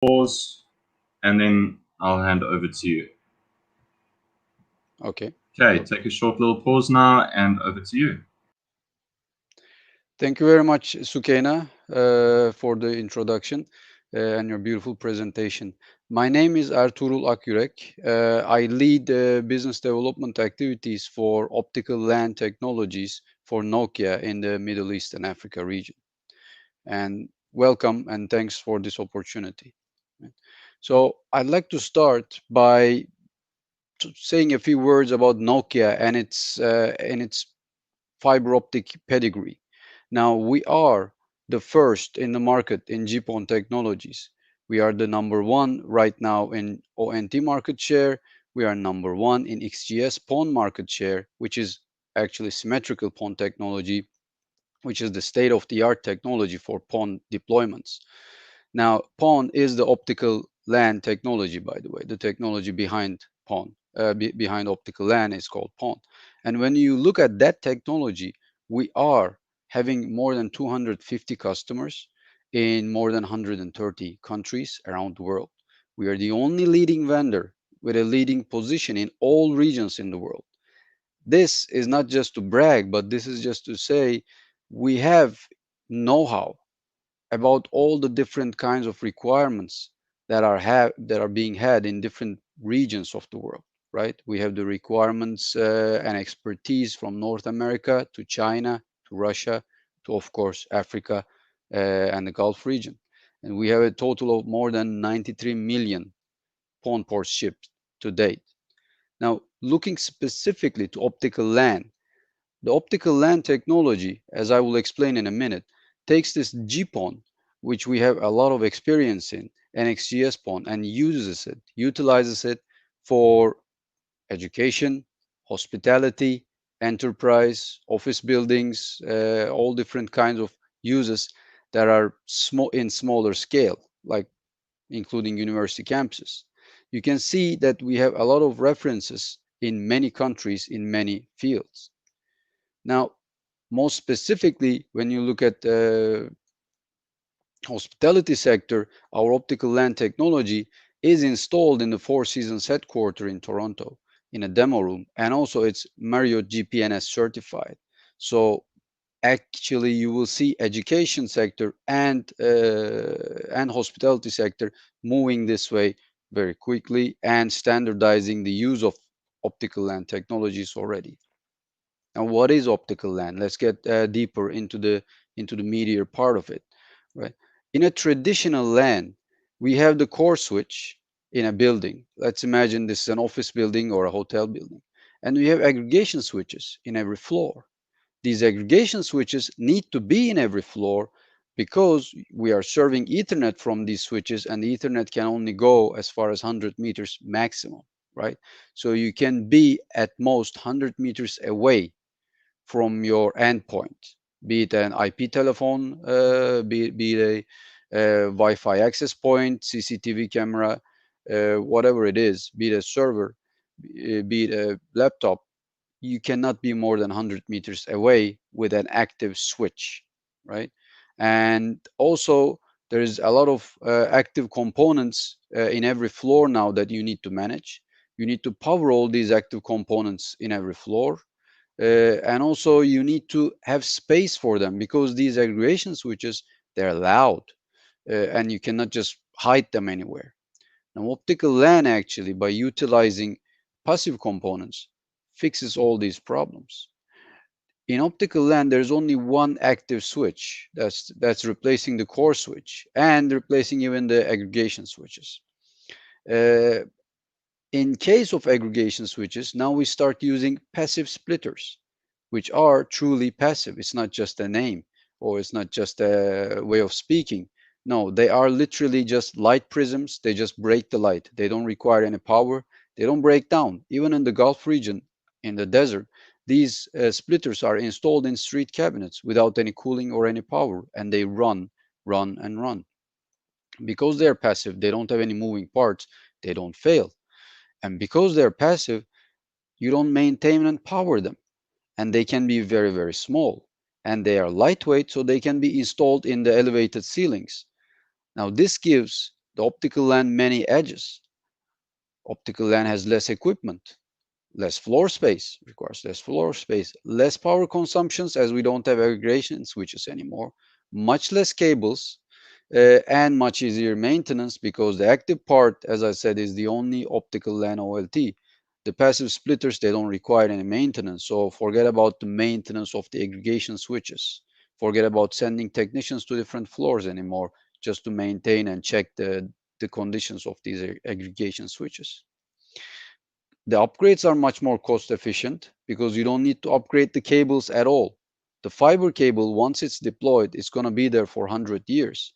pause, and then I'll hand over to you. Okay. Okay, take a short little pause now, and over to you. Thank you very much, Sukaina, for the introduction and your beautiful presentation. My name is Ertuğrul Akyürek. I lead business development activities for optical LAN technologies for Nokia in the Middle East and Africa region. And welcome and thanks for this opportunity. So I'd like to start by saying a few words about Nokia and its fiber optic pedigree. Now, we are the first in the market in GPON technologies. We are the number one right now in ONT market share. We are number one in XGS PON market share, which is actually symmetrical PON technology, which is the state of the art technology for PON deployments. Now, PON is the optical LAN technology, by the way. The technology behind PON, behind optical LAN is called PON. And when you look at that technology, we are having more than 250 customers in more than 130 countries around the world. We are the only leading vendor with a leading position in all regions in the world. This is not just to brag, but this is just to say we have know-how about all the different kinds of requirements that are being had in different regions of the world, right? We have the requirements and expertise from North America to China to Russia to, of course, Africa and the Gulf region. And we have a total of more than 93 million pawn ports shipped to date. Now, looking specifically to optical LAN, the optical LAN technology, as I will explain in a minute, takes this GPON, which we have a lot of experience in, and XGS PON, and utilizes it for education, hospitality, enterprise, office buildings, all different kinds of uses that are small in smaller scale, like including university campuses. You can see that we have a lot of references in many countries in many fields. Now, most specifically, when you look at the hospitality sector, our optical LAN technology is installed in the Four Seasons headquarters in Toronto in a demo room, and also it's Marriott GPNS certified. So actually, you will see education sector and hospitality sector moving this way very quickly and standardizing the use of optical LAN technologies already. Now, what is optical LAN? Let's get deeper into the meatier part of it, right? In a traditional LAN, we have the core switch in a building. Let's imagine this is an office building or a hotel building, and we have aggregation switches in every floor. These aggregation switches need to be in every floor because we are serving Ethernet from these switches, and the Ethernet can only go as far as 100 meters maximum, right? So you can be at most 100 meters away from your endpoint, be it an IP telephone, be it a Wi-Fi access point, CCTV camera, whatever it is, be it a server, be it a laptop, you cannot be more than 100 meters away with an active switch, right? And also, there is a lot of active components in every floor now that you need to manage. You need to power all these active components in every floor. And also you need to have space for them because these aggregation switches, they're loud and you cannot just hide them anywhere. Now, optical LAN actually, by utilizing passive components, fixes all these problems. In optical LAN, there's only one active switch that's replacing the core switch and replacing even the aggregation switches. Uh, in case of aggregation switches, now we start using passive splitters, which are truly passive. It's not just a name or it's not just a way of speaking. No, they are literally just light prisms. They just break the light. They don't require any power. They don't break down. Even in the Gulf region, in the desert, these splitters are installed in street cabinets without any cooling or any power, and they run, run, and run. Because they're passive, they don't have any moving parts, they don't fail. And because they're passive, you don't maintain and power them, and they can be very, very small, and they are lightweight, so they can be installed in the elevated ceilings. Now this gives The optical LAN many edges. Optical LAN has less equipment, less floor space, requires less floor space, less power consumptions as we don't have aggregation switches anymore, much less cables, and much easier maintenance because the active part, as I said, is the only optical LAN OLT. The passive splitters, they don't require any maintenance. So forget about the maintenance of the aggregation switches. Forget about sending technicians to different floors anymore just to maintain and check the conditions of these aggregation switches. The upgrades are much more cost efficient because you don't need to upgrade the cables at all. The fiber cable, once it's deployed, it's going to be there for 100 years.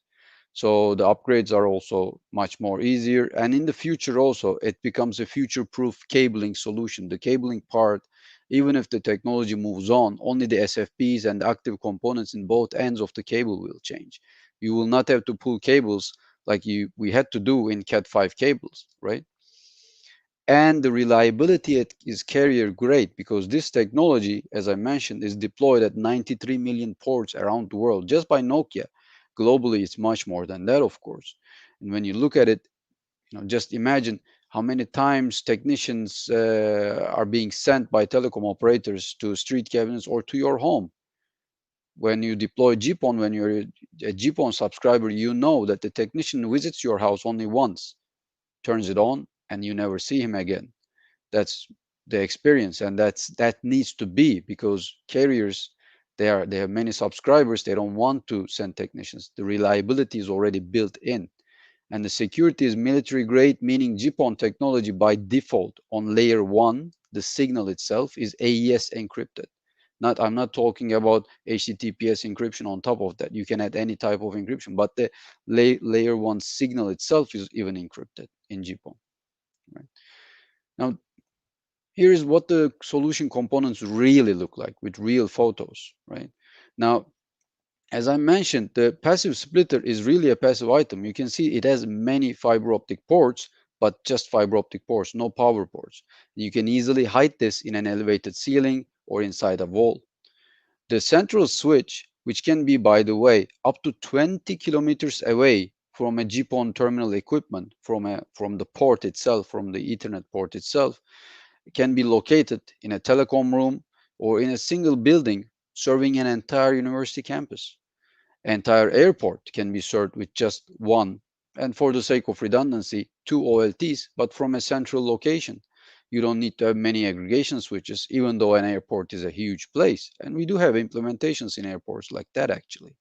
So the upgrades are also much more easier. And in the future also, it becomes a future-proof cabling solution. The cabling part, even if the technology moves on, only the SFPs and the active components in both ends of the cable will change. You will not have to pull cables like we had to do in Cat5 cables, right? And the reliability is carrier grade because this technology, as I mentioned, is deployed at 93 million ports around the world just by Nokia. Globally, it's much more than that, of course. And when you look at it, just imagine how many times technicians are being sent by telecom operators to street cabinets or to your home. When you deploy GPON, when you're a GPON subscriber, you know that the technician visits your house only once, turns it on, and you never see him again. That's the experience, and that needs to be because carriers, they have many subscribers, they don't want to send technicians. The reliability is already built in, and the security is military grade, meaning GPON technology by default on layer 1, the signal itself is AES encrypted. Not, I'm not talking about HTTPS encryption on top of that. You can add any type of encryption, but the layer 1 signal itself is even encrypted in GPON. Right? Now, here is what the solution components really look like with real photos, right? Now, as I mentioned, the passive splitter is really a passive item. You can see it has many fiber optic ports, but just fiber optic ports, no power ports. You can easily hide this in an elevated ceiling or inside a wall. The central switch, which can be, by the way, up to 20 kilometers away from a GPON terminal equipment, from the port itself, from the Ethernet port itself, can be located in a telecom room or in a single building serving an entire university campus. Entire airport can be served with just one, and for the sake of redundancy, two OLTs, but from a central location. You don't need to have many aggregation switches, even though an airport is a huge place. And we do have implementations in airports like that, actually.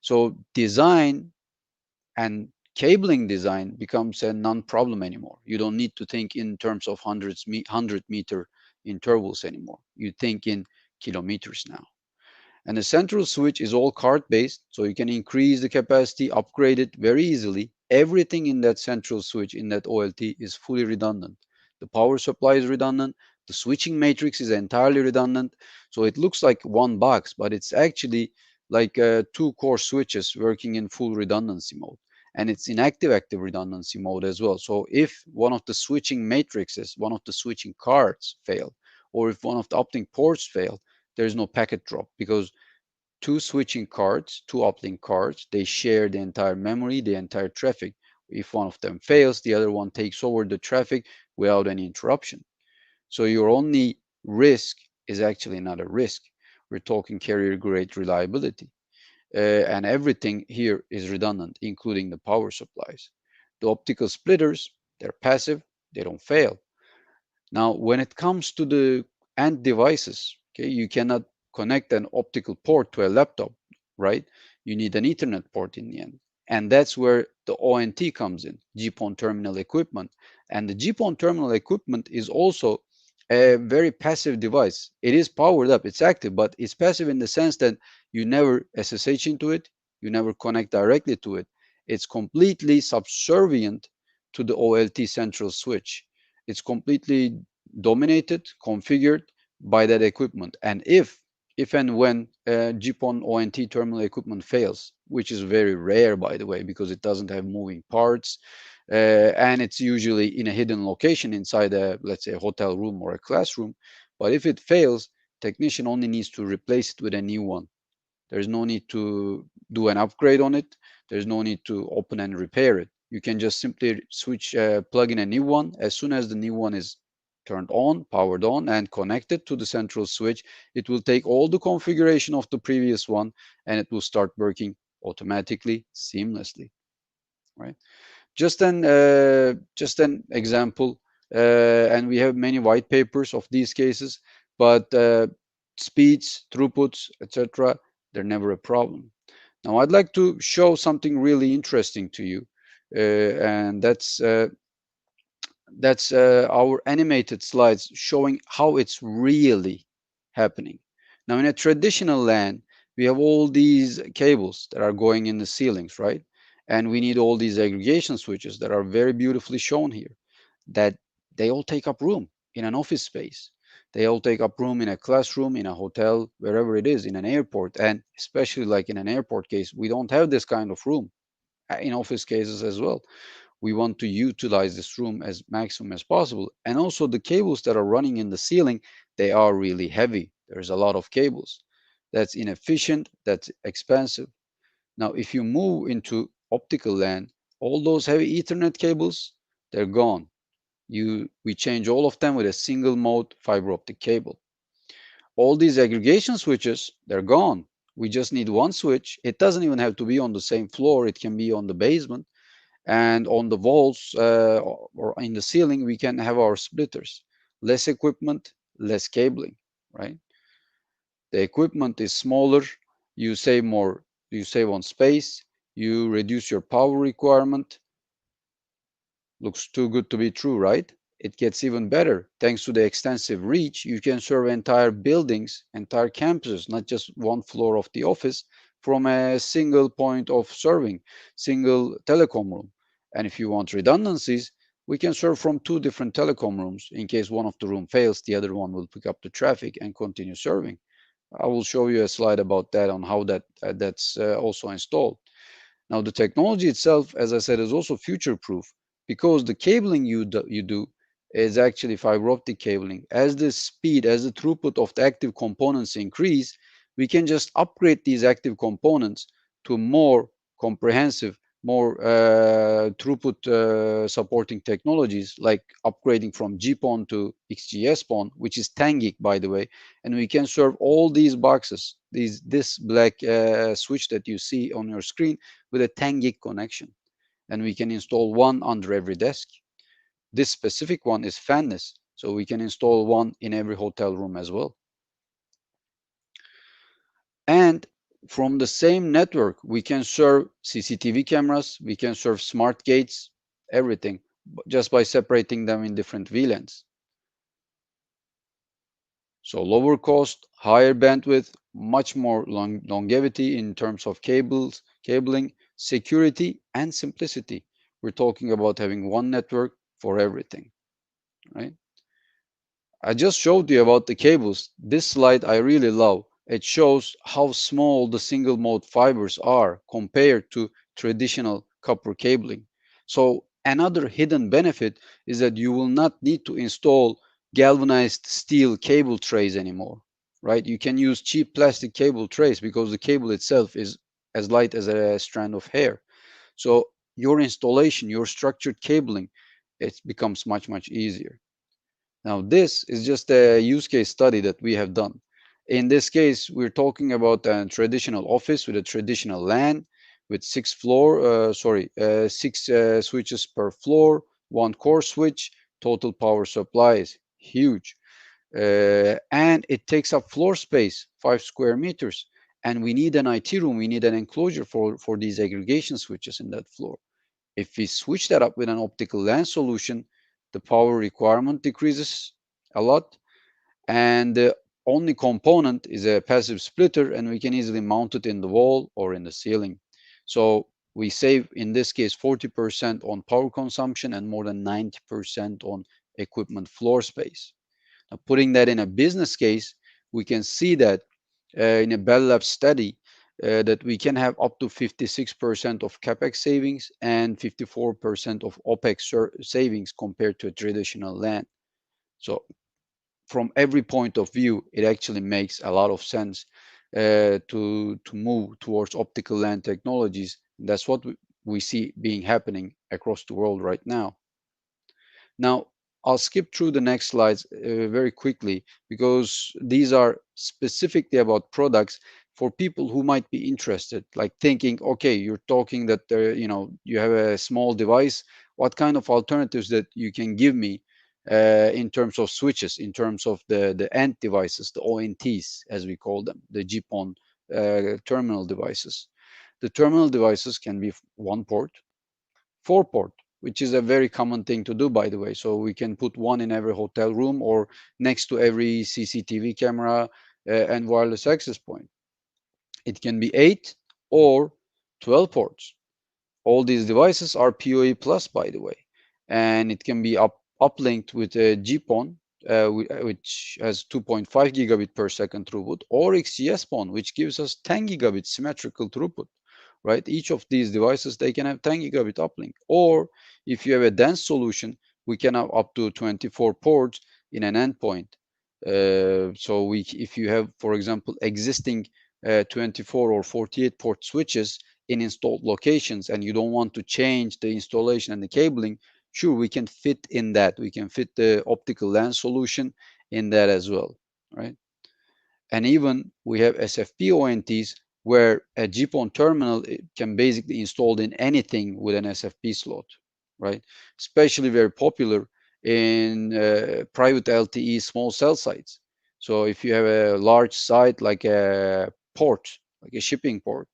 So design and cabling design becomes a non-problem anymore. You don't need to think in terms of 100-meter intervals anymore. You think in kilometers now. And the central switch is all card based, so you can increase the capacity, upgrade it very easily. Everything in that central switch, in that OLT, is fully redundant. The power supply is redundant. The switching matrix is entirely redundant. So it looks like one box, but it's actually like two core switches working in full redundancy mode. And it's in active redundancy mode as well. So if one of the switching matrices, one of the switching cards fail, or if one of the uplink ports fail, there's no packet drop because two switching cards, two uplink cards, they share the entire memory, the entire traffic. If one of them fails, the other one takes over the traffic without any interruption. So your only risk is actually not a risk. We're talking carrier grade reliability. And everything here is redundant, including the power supplies. The optical splitters, they're passive, they don't fail. Now, when it comes to the end devices, okay, you cannot connect an optical port to a laptop, right? You need an Ethernet port in the end. And that's where the ONT comes in, GPON terminal equipment. And the GPON terminal equipment is also a very passive device. It is powered up, it's active, but it's passive in the sense that you never SSH into it, you never connect directly to it. It's completely subservient to the OLT central switch. It's completely dominated, configured by that equipment. And if and when GPON ONT terminal equipment fails, which is very rare, by the way, because it doesn't have moving parts, and it's usually in a hidden location inside a, let's say, a hotel room or a classroom. But if it fails, technician only needs to replace it with a new one. There's no need to do an upgrade on it. There's no need to open and repair it. You can just simply switch, plug in a new one. As soon as the new one is turned on, powered on, and connected to the central switch, it will take all the configuration of the previous one and it will start working automatically, seamlessly, right? Just an example, and we have many white papers of these cases, but speeds, throughputs, etc., they're never a problem. Now, I'd like to show something really interesting to you, and that's our animated slides showing how it's really happening. Now, in a traditional LAN, we have all these cables that are going in the ceilings, right? And we need all these aggregation switches that are very beautifully shown here, that they all take up room in an office space. They all take up room in a classroom, in a hotel, wherever it is, in an airport. And especially like in an airport case, we don't have this kind of room in office cases as well. We want to utilize this room as maximum as possible. And also the cables that are running in the ceiling, they are really heavy. There's a lot of cables. That's inefficient, that's expensive. Now, if you move into optical LAN, all those heavy Ethernet cables, they're gone. We change all of them with a single mode fiber optic cable. All these aggregation switches, they're gone. We just need one switch. It doesn't even have to be on the same floor. It can be on the basement, and on the walls or in the ceiling we can have our splitters. Less equipment, less cabling, right? The equipment is smaller, you save more, you save on space, you reduce your power requirement. Looks too good to be true, right? It gets even better. Thanks to the extensive reach, you can serve entire buildings, entire campuses, not just one floor of the office, from a single point of serving, single telecom room. And if you want redundancies, we can serve from two different telecom rooms. In case one of the room fails, the other one will pick up the traffic and continue serving. I will show you a slide about that on how that's also installed. Now, the technology itself, as I said, is also future-proof because the cabling you do is actually fiber optic cabling. As the speed, as the throughput of the active components increase, we can just upgrade these active components to more comprehensive, more throughput supporting technologies, like upgrading from GPON to XGS-PON, which is 10 gig, by the way, and we can serve all these boxes, this black switch that you see on your screen with a 10 gig connection, and we can install one under every desk. This specific one is fanless, so we can install one in every hotel room as well. And from the same network, we can serve CCTV cameras, we can serve smart gates, everything, just by separating them in different VLANs. So lower cost, higher bandwidth, much more longevity in terms of cabling, security, and simplicity. We're talking about having one network for everything, right? I just showed you about the cables. This slide I really love. It shows how small the single mode fibers are compared to traditional copper cabling. So another hidden benefit is that you will not need to install galvanized steel cable trays anymore, right? You can use cheap plastic cable trays because the cable itself is as light as a strand of hair. So your installation, your structured cabling, it becomes much easier. Now, this is just a use case study that we have done. In this case, we're talking about a traditional office with a traditional LAN with six switches per floor, one core switch, total power supply is huge. And it takes up floor space, 5 square meters. And we need an IT room, we need an enclosure for these aggregation switches in that floor. If we switch that up with an optical LAN solution, the power requirement decreases a lot, and the only component is a passive splitter, and we can easily mount it in the wall or in the ceiling. So we save, in this case, 40% on power consumption and more than 90% on equipment floor space. Now, putting that in a business case, we can see that in a Bell Labs study, that we can have up to 56% of capex savings and 54% of opex savings compared to a traditional LAN. So from every point of view, it actually makes a lot of sense to move towards optical LAN technologies. That's what we see being happening across the world right now. Now, I'll skip through the next slides very quickly because these are specifically about products for people who might be interested, like thinking, okay, you're talking that there, you have a small device. What kind of alternatives that you can give me in terms of switches, in terms of the end devices, the ONTs, as we call them, the GPON terminal devices. The terminal devices can be one port, four port, which is a very common thing to do, by the way. So we can put one in every hotel room or next to every CCTV camera and wireless access point. It can be 8 or 12 ports. All these devices are PoE plus, by the way, and it can be uplinked with a GPON, which has 2.5 gigabit per second throughput, or XGS-PON, which gives us 10 gigabit symmetrical throughput. Right? Each of these devices, they can have 10 gigabit uplink. Or if you have a dense solution, we can have up to 24 ports in an endpoint. If you have, for example, existing 24 or 48 port switches in installed locations and you don't want to change the installation and the cabling, sure, we can fit in that. We can fit the optical LAN solution in that as well, right? And even we have SFP ONTs where a GPON terminal can basically installed in anything with an SFP slot, right? Especially very popular in private LTE small cell sites. So if you have a large site like a port, like a shipping port,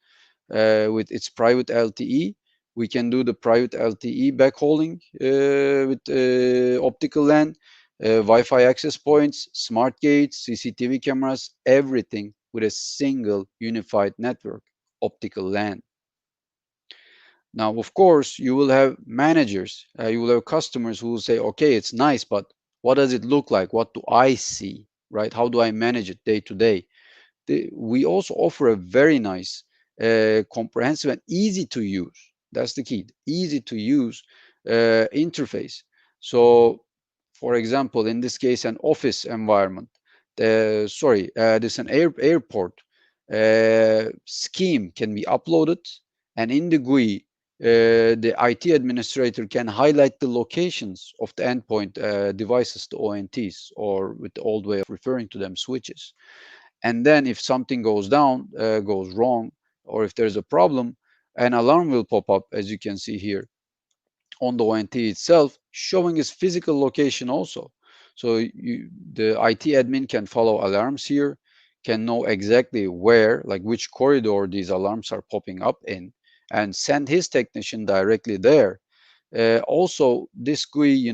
with its private LTE, we can do the private LTE backhauling with optical LAN, Wi-Fi access points, smart gates, CCTV cameras, everything with a single unified network, optical LAN. Now, of course, you will have managers, you will have customers who will say, okay, it's nice, but what does it look like? What do I see, right? How do I manage it day to day? We also offer a very nice, comprehensive and easy to use. That's the key, easy to use interface. So, for example, in this case, an office environment. This an airport scheme can be uploaded, and in the GUI, the IT administrator can highlight the locations of the endpoint devices, the ONTs, or with the old way of referring to them, switches. And then if something goes down, goes wrong, or if there's a problem, an alarm will pop up, as you can see here on the ONT itself, showing its physical location also. So the IT admin can follow alarms here, can know exactly where, like which corridor these alarms are popping up in, and send his technician directly there. Also, this GUI,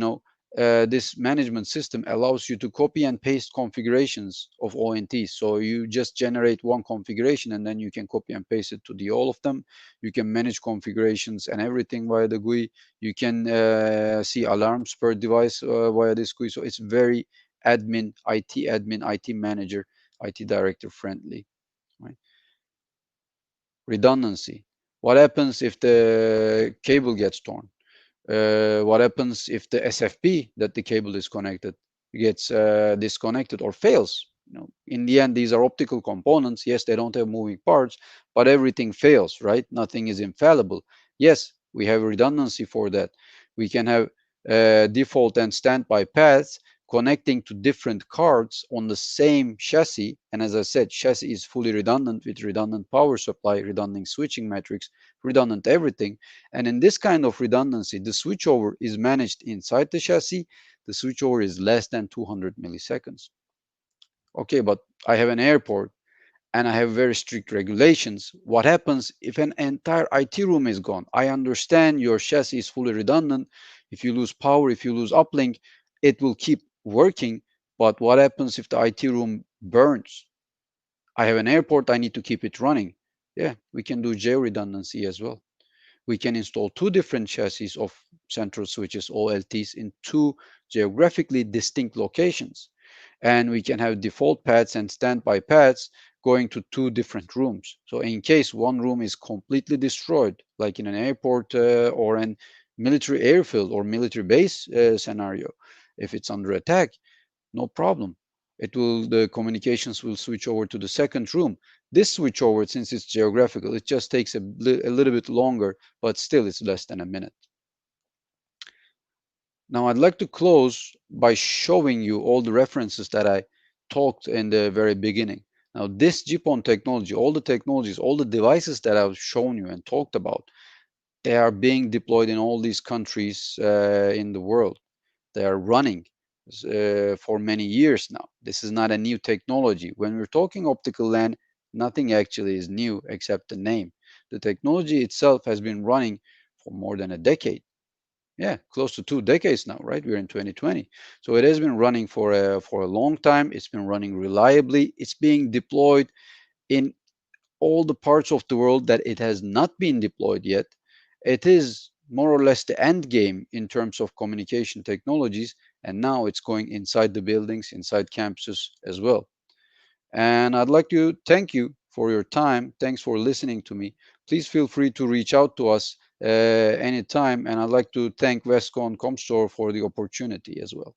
this management system allows you to copy and paste configurations of ONTs. So you just generate one configuration and then you can copy and paste it to the all of them. You can manage configurations and everything via the GUI. You can see alarms per device via this GUI. So it's very admin, IT manager, IT director friendly. Right? Redundancy. What happens if the cable gets torn? What happens if the SFP that the cable is connected gets disconnected or fails? In the end, these are optical components. Yes, they don't have moving parts, but everything fails, right? Nothing is infallible. Yes, we have redundancy for that. We can have default and standby paths connecting to different cards on the same chassis. And as I said, chassis is fully redundant with redundant power supply, redundant switching matrix, redundant everything. And in this kind of redundancy, the switchover is managed inside the chassis. The switchover is less than 200 milliseconds. Okay, but I have an airport and I have very strict regulations. What happens if an entire IT room is gone? I understand your chassis is fully redundant. If you lose power, if you lose uplink, it will keep working. But what happens if the IT room burns? I have an airport, I need to keep it running. Yeah, we can do geo redundancy as well. We can install two different chassis of central switches, OLTs, in two geographically distinct locations. And we can have default paths and standby paths going to two different rooms. So in case one room is completely destroyed, like in an airport or an military airfield or military base scenario, if it's under attack, no problem. The communications will switch over to the second room. This switch over, since it's geographical, it just takes a little bit longer, but still it's less than a minute. Now, I'd like to close by showing you all the references that I talked in the very beginning. Now, this GPON technology, all the technologies, all the devices that I've shown you and talked about, they are being deployed in all these countries in the world. They are running for many years now. This is not a new technology. When we're talking optical LAN, nothing actually is new except the name. The technology itself has been running for more than a decade. Yeah, close to 2 decades now, right? We're in 2020. So it has been running for a long time. It's been running reliably. It's being deployed in all the parts of the world that it has not been deployed yet. It is more or less the end game in terms of communication technologies, and now it's going inside the buildings, inside campuses as well. And I'd like to thank you for your time. Thanks for listening to me. Please feel free to reach out to us anytime. And I'd like to thank Westcon Comstore for the opportunity as well.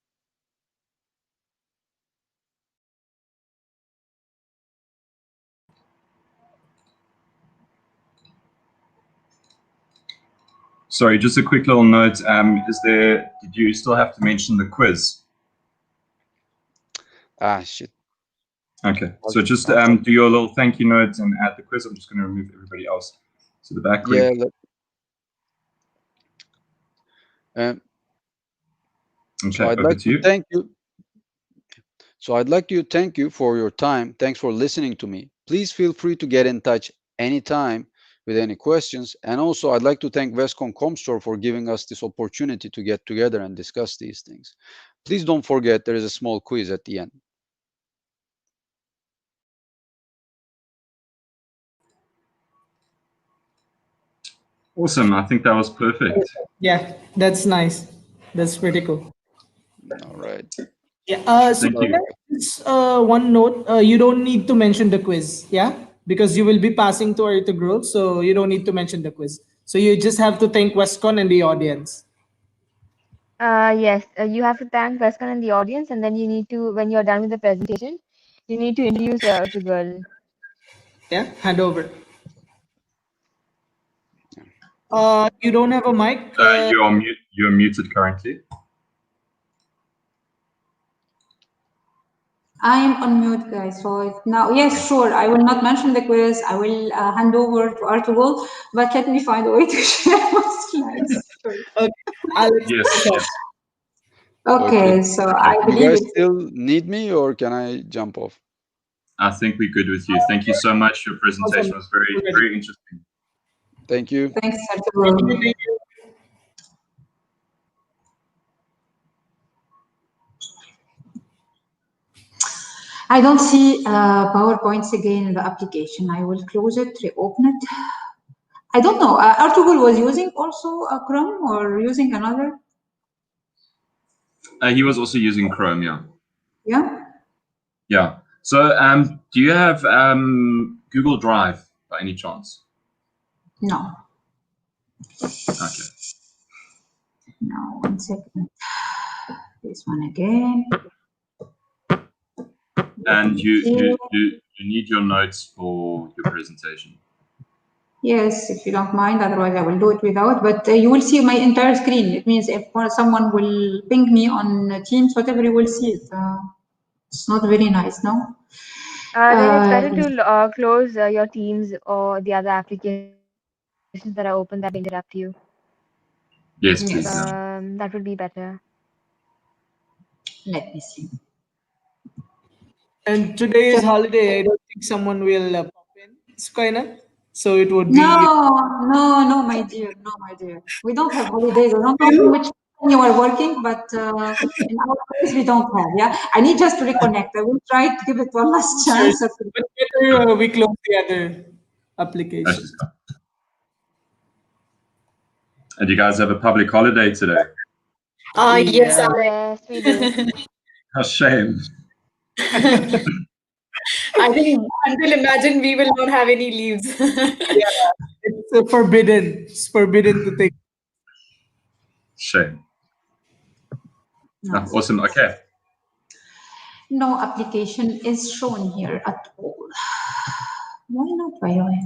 Sorry, just a quick little note. Did you still have to mention the quiz? Ah, shit. Okay, so just do your little thank you note and add the quiz. I'm just going to remove everybody else to the back quick. Yeah. Okay, So I'd over like to to you. thank you. So I'd like to thank you for your time. Thanks for listening to me. Please feel free to get in touch anytime with any questions. And also, I'd like to thank Westcon Comstore for giving us this opportunity to get together and discuss these things. Please don't forget there is a small quiz at the end. Awesome. I think that was perfect. Yeah, that's nice. That's pretty cool. All right. Yeah. So Thank you. just one note: you don't need to mention the quiz. Yeah, because you will be passing to Arthur Growth, so you don't need to mention the quiz. So you just have to thank Westcon and the audience. Yes, you have to thank Vescan and the audience, and then you need to, when you're done with the presentation, you need to introduce the girl. Yeah, hand over. You don't have a mic. You're muted currently. I'm on mute, guys. So now, yes, sure. I will not mention the quiz. I will hand over to Artugul, but let me find a way to share my slides. Okay, Alex. Yes, yes. Okay, so I You believe guys it's. still need me or can I jump off? I think we're good with you. Thank you so much. Your presentation was very, very interesting. Thank you. Thanks, Artugul. I don't see PowerPoints again in the application. I will close it, reopen it. I don't know. Artugul was using also a Chrome or using another? He was also using Chrome, yeah. Yeah. Yeah. So, do you have Google Drive by any chance? No. Okay. No, 1 second. This one again. And you need your notes for your presentation. Yes, if you don't mind, otherwise I will do it without, but you will see my entire screen. It means if someone will ping me on Teams, whatever, you will see it. It's not very nice, no? Then it's better to close your Teams or the other applications that are open that may interrupt you. Yes, Yes. please. Yeah. That would be better. Let me see. And today is holiday. I don't think someone will pop in, Soukaina. So it would No, be. no, my dear, no, my dear. We don't have holidays. I don't know in which company you are working, but in our case, we don't have. Yeah, I need just to reconnect. I will try to give it one last Sure. chance. But better we close the other application. And you guys have a public holiday today? Yes, Yeah. Yes, we do. A shame. I think until Imagine we will not have any leaves. Yeah, it's forbidden. It's forbidden to take. Shame. No. Oh, awesome. Okay. No application is shown here at all. Why not, by the way?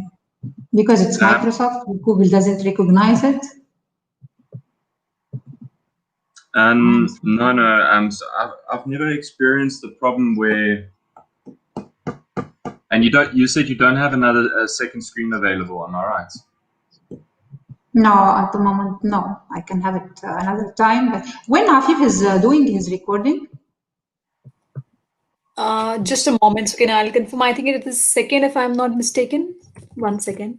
Because it's Microsoft, Google doesn't recognize it. No. So I've never experienced the problem where. And you said you don't have another second screen available. Am I right? No, at the moment, no. I can have it another time. But when Afif is doing his recording, Just a moment, Sukaina. I'll confirm. I think it is second, if I'm not mistaken. 1 second.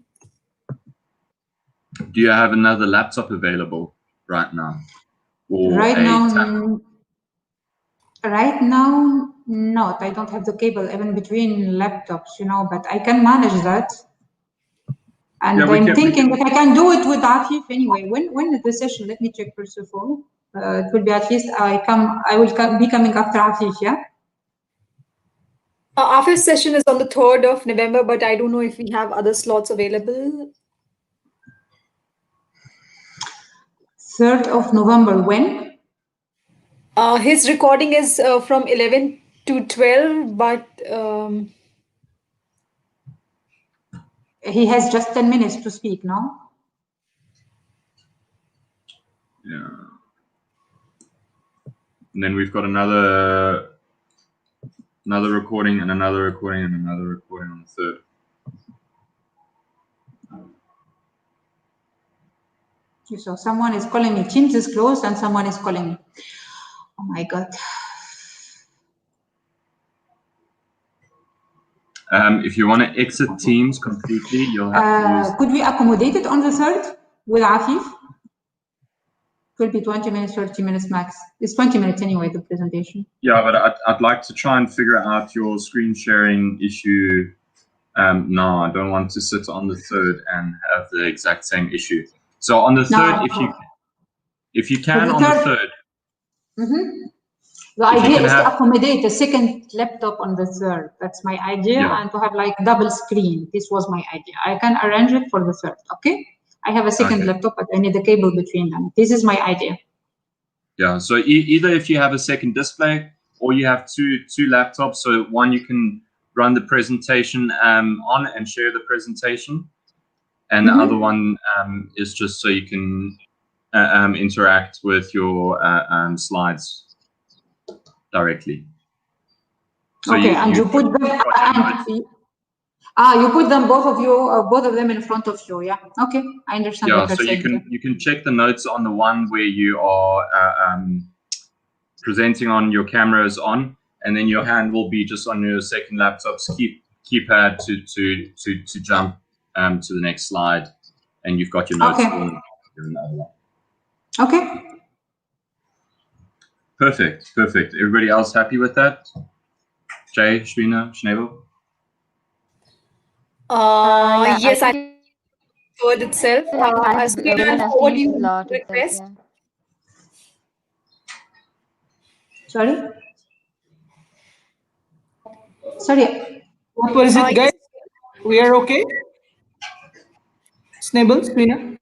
Do you have another laptop available right now? Or right a now, tablet? right now, not. I don't have the cable even between laptops, but I can manage that. And Yeah, I'm thinking if I can do it with Afif anyway. When is the session? Let me check first of all. It will be at least I will be coming after Afif, yeah? Our first session is on the 3rd of November, but I don't know if we have other slots available. 3rd of November, when? His recording is from 11 to 12, but He has just 10 minutes to speak, no? Yeah. And then we've got another recording and another recording and another recording on the 3rd. So someone is calling me. Teams is closed and someone is calling me. Oh my God. If you want to exit Teams completely, you'll have to use... Could we accommodate it on the 3rd with Afif? Could be 20 minutes, 30 minutes max. It's 20 minutes anyway, the presentation. Yeah, but I'd like to try and figure out your screen sharing issue. No, I don't want to sit on the 3rd and have the exact same issue. So on the 3rd, if you can on the 3rd. The idea is to accommodate a second laptop on the 3rd. That's my idea, and to have like double screen. This was my idea. I can arrange it for the 3rd, okay? I have a second laptop, but I need a cable between them. This is my idea. Yeah, so either if you have a second display or you have two laptops, so one you can run the presentation on and share the presentation, and the other one is just so you can interact with your slides directly. So okay, and you put them. You put them both of them in front of you. Yeah. Okay, I understand. Yeah, so you can check the notes on the one where you are presenting on your camera is on, and then your hand will be just on your second laptop's keypad to jump to the next slide, and you've got your notes. Okay. Perfect. Everybody else happy with that? Jay, Shrina, Schneebel? yes, I forward itself. As forward you request. Sorry. What was it, guys? We are okay? Snable, Shrina?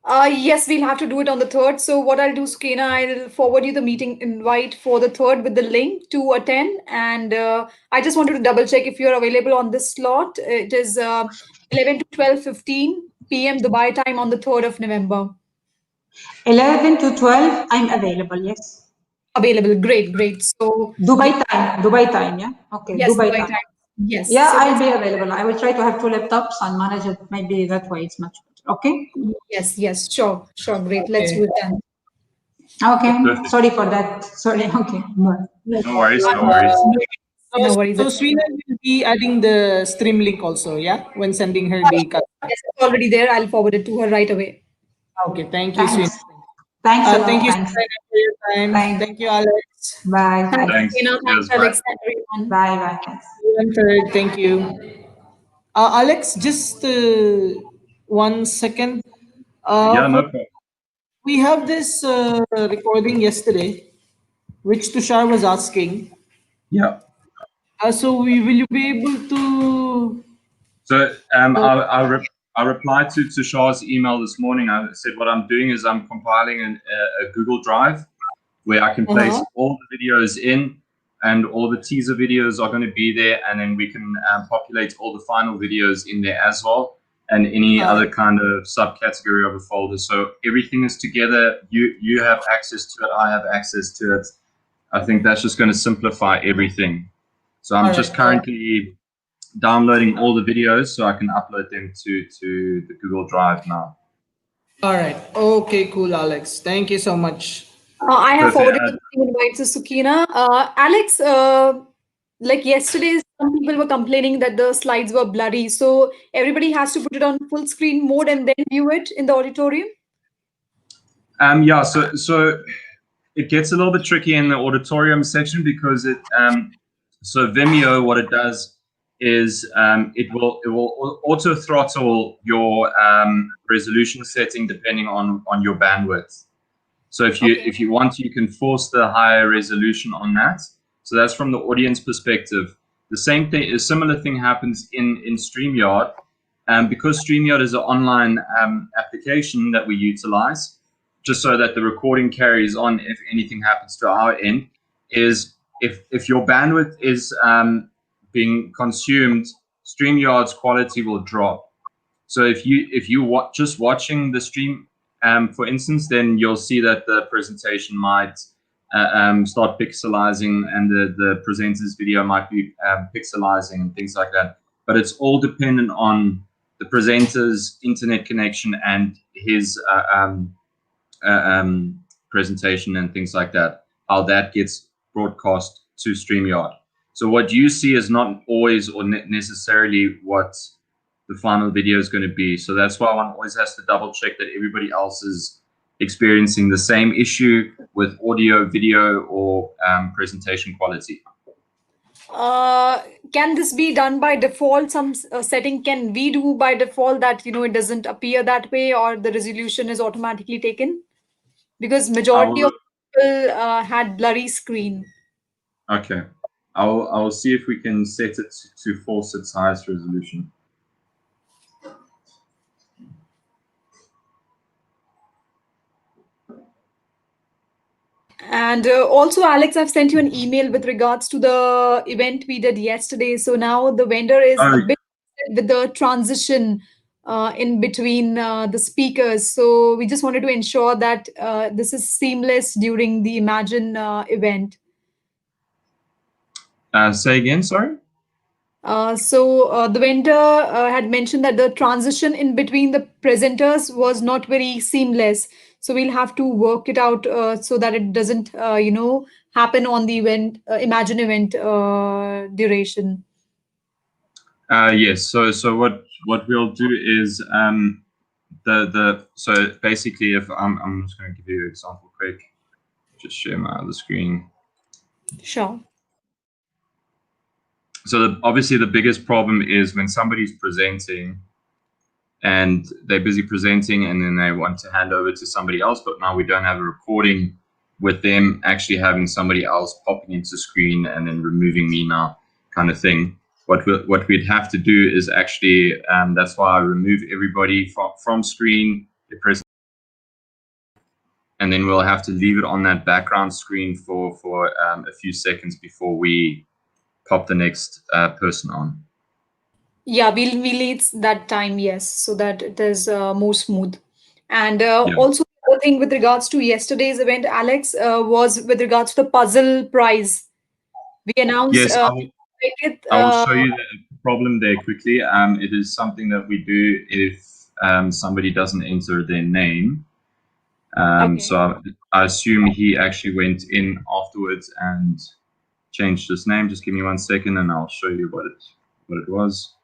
Yes, we'll have to do it on the 3rd. So what I'll do, Sukaina, I'll forward you the meeting invite for the 3rd with the link to attend. And I just wanted to double check if you're available on this slot. It is 11 to 12:15 p.m. Dubai time on the 3rd of November. 11 to 12, I'm available, yes. Available, great. So Dubai time, yeah? Okay, yes, Dubai time. Yes. Yeah, so I'll be available. I will try to have 2 laptops and manage it. Maybe that way it's much better. Okay? Yes, sure, great. Let's do it then. Okay, sorry for that. Sorry, okay. No worries. No worries. So Shrina will be adding the stream link also, yeah? When sending her the cut. Yes, it's already there. I'll forward it to her right away. Okay, thank you, Shrina. Thanks a lot. Thank you, Thanks. Shrina, for your time. Thank you, Alex. Bye. Thanks, Alex, everyone. Bye. Thanks. Thank you. Alex, just 1 second. Yeah, no problem. We have this recording yesterday, which Tushar was asking. Yeah. So will you be able to? So I replied to Tushar's email this morning. I said what I'm doing is I'm compiling a Google Drive where I can place all the videos in, and all the teaser videos are going to be there, and then we can populate all the final videos in there as well. and any other kind of subcategory of a folder. So everything is together. You have access to it. I have access to it. I think that's just going to simplify everything. So I'm just currently downloading all the videos so I can upload them to the Google Drive now. All right. Okay, cool, Alex. Thank you so much. I have Perfect. forwarded the invite to Soukaina. Alex, like yesterday, some people were complaining that the slides were blurry. So everybody has to put it on full screen mode and then view it in the auditorium? Yeah, so it gets a little bit tricky in the auditorium section because so Vimeo, what it does is it will auto throttle your resolution setting depending on your bandwidth. So if you want, you can force the higher resolution on that. So that's from the audience perspective. The same thing, a similar thing happens in StreamYard, because StreamYard is an online application that we utilize, just so that the recording carries on if anything happens to our end. Is if your bandwidth is being consumed, StreamYard's quality will drop. So if you just watching the stream, for instance, then you'll see that the presentation might start pixelizing, and the presenter's video might be pixelizing and things like that. But it's all dependent on the presenter's internet connection and his presentation and things like that, how that gets broadcast to StreamYard. So what you see is not always or necessarily what the final video is going to be. So that's why one always has to double check that everybody else is experiencing the same issue with audio, video, or presentation quality. Can this be done by default? Some setting can we do by default that it doesn't appear that way, or the resolution is automatically taken? Because majority of people had blurry screen. Okay, I'll see if we can set it to force its highest resolution. And also, Alex, I've sent you an email with regards to the event we did yesterday. So now the vendor is a bit with the transition in between the speakers. So we just wanted to ensure that this is seamless during the Imagine event. Say again, sorry? So the vendor had mentioned that the transition in between the presenters was not very seamless. So we'll have to work it out so that it doesn't, happen on the event, Imagine event duration. Yes. So what we'll do is so basically, if I'm just going to give you an example quick. Just share my other screen. Sure. So obviously the biggest problem is when somebody's presenting and they're busy presenting and then they want to hand over to somebody else, but now we don't have a recording with them actually having somebody else popping into screen and then removing me now kind of thing. What we'd have to do is actually, that's why I remove everybody from screen, and then we'll have to leave it on that background screen for a few seconds before we pop the next person on. Yeah, we'll need that time, yes, so that it is more smooth. And also, the thing with regards to yesterday's event, Alex, was with regards to the puzzle prize. We announced. Yes, I will show you the problem there quickly. It is something that we do if somebody doesn't enter their name. So I assume he actually went in afterwards and changed his name. Just give me 1 second and I'll show you what it was.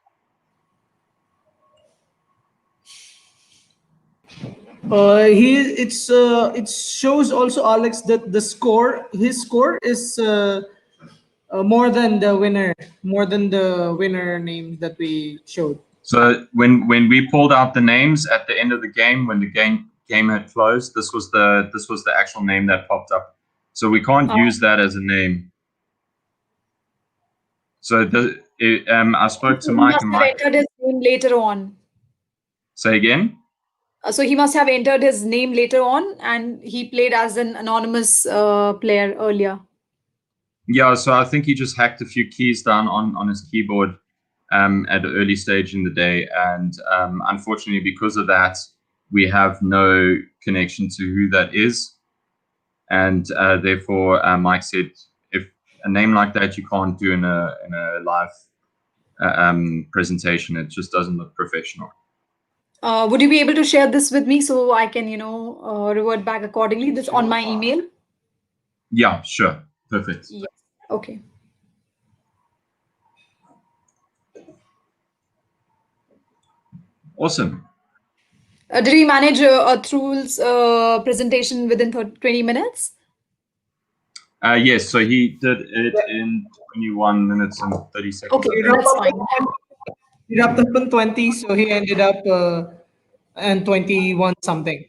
It shows also, Alex, that his score is more than the winner name that we showed. So when we pulled out the names at the end of the game, when the game had closed, this was the actual name that popped up. So we can't use that as a name. So I spoke to Mike, and Mike entered his name later on. Say again? So he must have entered his name later on, and he played as an anonymous player earlier. Yeah, so I think he just hacked a few keys down on his keyboard. at an early stage in the day, and unfortunately, because of that, we have no connection to who that is, and therefore, Mike said, if a name like that you can't do in a live presentation, it just doesn't look professional. Would you be able to share this with me so I can, revert back accordingly? This on my email? Yeah, sure. Perfect. Yes. Okay. Awesome. Did we manage Athrul's presentation within 20 minutes? Yes, so he did it in 21 minutes and 30 seconds. Okay, that's fine. He wrapped up in 20, so he ended up in 21 something.